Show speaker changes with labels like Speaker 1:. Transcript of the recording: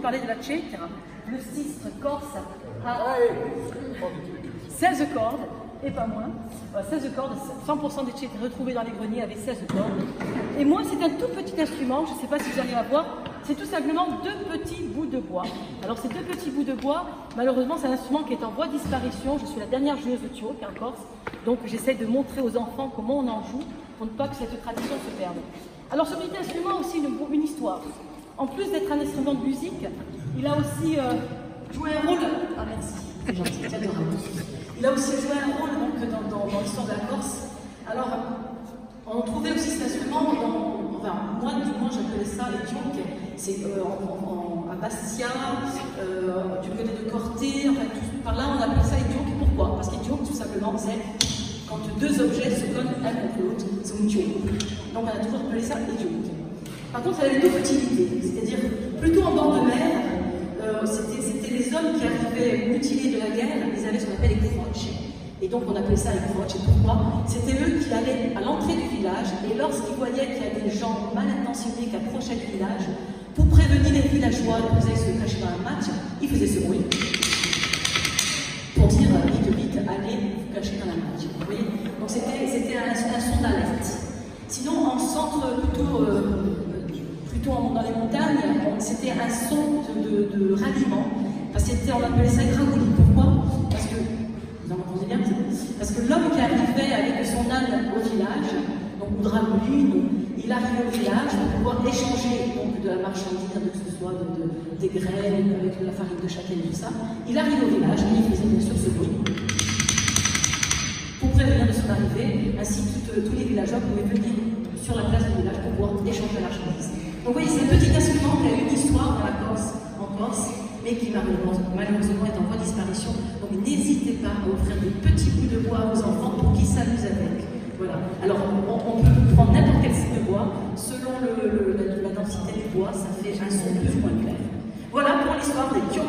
Speaker 1: parler de la cetra, le sistre corse à 16 cordes, et pas moins. 16 cordes, 100% des cetres retrouvés dans les greniers avaient 16 cordes. Et moi, c'est un tout petit instrument, je ne sais pas si vous arrivez à voir, c'est tout simplement 2 petits bouts de bois. Alors ces 2 petits bouts de bois, malheureusement, c'est un instrument qui est en voie de disparition. Je suis la dernière joueuse de tioke en Corse, donc j'essaie de montrer aux enfants comment on en joue, pour ne pas que cette tradition se perde. Alors ce petit instrument a aussi une histoire. En plus d'être un instrument de musique, il a aussi joué un rôle. Ah merci, c'est gentil, c'est adorable. Il a aussi joué un rôle donc, dans l'histoire de la Corse. Alors, on trouvait aussi cet instrument, moi du moins j'appelais ça les tioke, c'est à Bastia, du côté de Corté, enfin tout par là on appelait ça les tioke. Pourquoi? Parce que les tioke tout simplement c'est quand 2 objets se collent un contre l'autre, c'est une tioke. Donc on a toujours appelé ça les tioke. Par contre, ça avait 2 utilités, c'est-à-dire plutôt en bord de mer, c'était les hommes qui arrivaient mutilés de la guerre, ils avaient ce qu'on appelle les croches. Et donc on appelait ça les croches. Et pourquoi? C'était eux qui allaient à l'entrée du village, et lorsqu'ils voyaient qu'il y avait des gens mal intentionnés qui approchaient du village, pour prévenir les villageois qu'ils allaient se cacher dans un match, ils faisaient ce bruit. Pour dire vite, allez vous cacher dans un match. Vous voyez? Donc c'était un son d'alerte. Sinon, en centre plutôt dans les montagnes, c'était un son de ralliement. Parce que on appelait ça gragoli. Pourquoi? Parce que, vous en entendez bien, parce que l'homme qui arrivait avec son âne au village, donc ou dragoli, il arrivait au village pour pouvoir échanger donc, de la marchandise, que ce soit des graines, avec la farine de châtaigne, tout ça. Il arrivait au village et il faisait bien sûr ce bruit. Pour prévenir de son arrivée, ainsi tous les villageois pouvaient venir sur la place du village pour pouvoir échanger la marchandise. Donc vous voyez, c'est un petit instrument qui a une histoire dans la Corse, en Corse, mais qui malheureusement est en voie de disparition. Donc n'hésitez pas à offrir des petits bouts de bois aux enfants pour qu'ils s'amusent avec. Voilà. Alors on peut prendre n'importe quel type de bois, selon la densité du bois, ça fait un son plus ou moins clair. Voilà pour l'histoire des tioke.